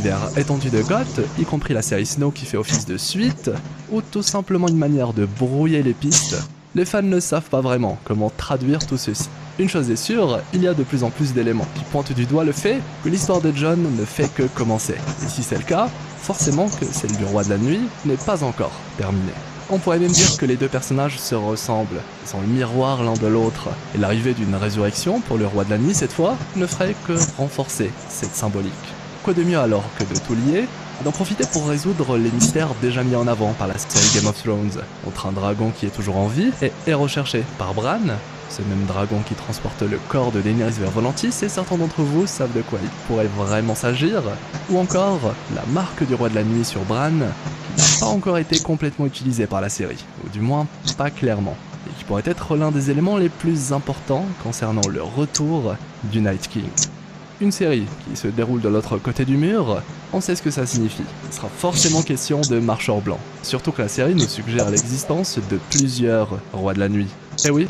l'univers étendu de Goth, y compris la série Snow qui fait office de suite, ou tout simplement une manière de brouiller les pistes, les fans ne savent pas vraiment comment traduire tout ceci. Une chose est sûre, il y a de plus en plus d'éléments qui pointent du doigt le fait que l'histoire de John ne fait que commencer. Et si c'est le cas, forcément que celle du Roi de la Nuit n'est pas encore terminée. On pourrait même dire que les deux personnages se ressemblent, ils sont le miroir l'un de l'autre, et l'arrivée d'une résurrection pour le Roi de la Nuit cette fois ne ferait que renforcer cette symbolique. Quoi de mieux alors que de tout lier, d'en profiter pour résoudre les mystères déjà mis en avant par la série Game of Thrones, entre un dragon qui est toujours en vie et est recherché par Bran, ce même dragon qui transporte le corps de Daenerys vers Volantis, et certains d'entre vous savent de quoi il pourrait vraiment s'agir, ou encore la marque du Roi de la Nuit sur Bran, qui n'a pas encore été complètement utilisée par la série, ou du moins pas clairement, et qui pourrait être l'un des éléments les plus importants concernant le retour du Night King. Une série qui se déroule de l'autre côté du mur, on sait ce que ça signifie. Il sera forcément question de marcheurs blancs. Surtout que la série nous suggère l'existence de plusieurs rois de la nuit. Eh oui,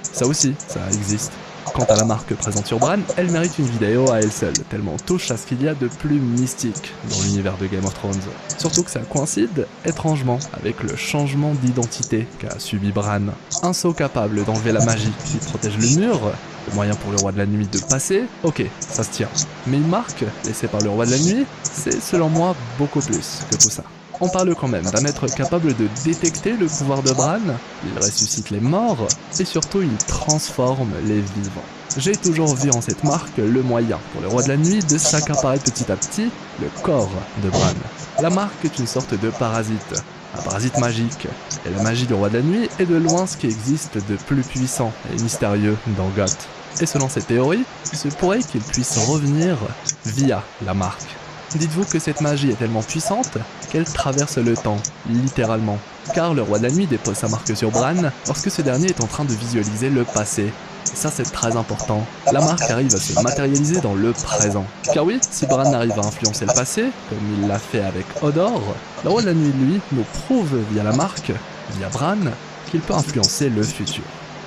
ça aussi, ça existe. Quant à la marque présente sur Bran, elle mérite une vidéo à elle seule, tellement on touche à ce qu'il y a de plus mystique dans l'univers de Game of Thrones. Surtout que ça coïncide étrangement avec le changement d'identité qu'a subi Bran. Un sceau capable d'enlever la magie qui protège le mur, le moyen pour le Roi de la Nuit de passer, ok, ça se tient. Mais une marque laissée par le Roi de la Nuit, c'est selon moi beaucoup plus que tout ça. On parle quand même d'un être capable de détecter le pouvoir de Bran, il ressuscite les morts, et surtout il transforme les vivants. J'ai toujours vu en cette marque le moyen pour le Roi de la Nuit de s'accaparer petit à petit le corps de Bran. La marque est une sorte de parasite, un parasite magique, et la magie du Roi de la Nuit est de loin ce qui existe de plus puissant et mystérieux dans Goth. Et selon cette théorie, il se pourrait qu'il puisse revenir via la marque. Dites-vous que cette magie est tellement puissante qu'elle traverse le temps, littéralement. Car le Roi de la Nuit dépose sa marque sur Bran lorsque ce dernier est en train de visualiser le passé. Et ça c'est très important. La marque arrive à se matérialiser dans le présent. Car oui, si Bran arrive à influencer le passé, comme il l'a fait avec Hodor, le Roi de la Nuit lui nous prouve via la marque, via Bran, qu'il peut influencer le futur.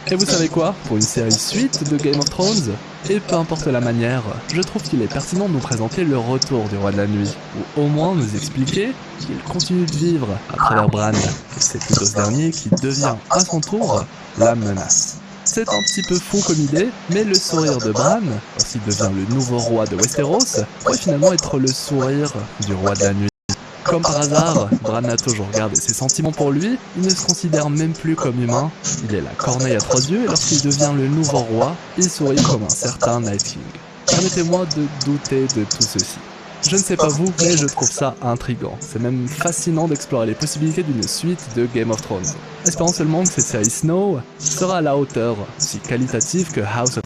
Et vous savez quoi? Pour une série suite de Game of Thrones, et peu importe la manière, je trouve qu'il est pertinent de nous présenter le retour du Roi de la Nuit, ou au moins nous expliquer qu'il continue de vivre à travers Bran, et c'est plutôt ce dernier qui devient à son tour la menace. C'est un petit peu fou comme idée, mais le sourire de Bran, lorsqu'il devient le nouveau roi de Westeros, pourrait finalement être le sourire du Roi de la Nuit. Comme par hasard, Bran a toujours gardé ses sentiments pour lui, il ne se considère même plus comme humain, il est la corneille à trois yeux et lorsqu'il devient le nouveau roi, il sourit comme un certain Night King. Permettez-moi de douter de tout ceci. Je ne sais pas vous, mais je trouve ça intriguant. C'est même fascinant d'explorer les possibilités d'une suite de Game of Thrones. Espérons seulement que cette série Snow sera à la hauteur, aussi qualitative que House of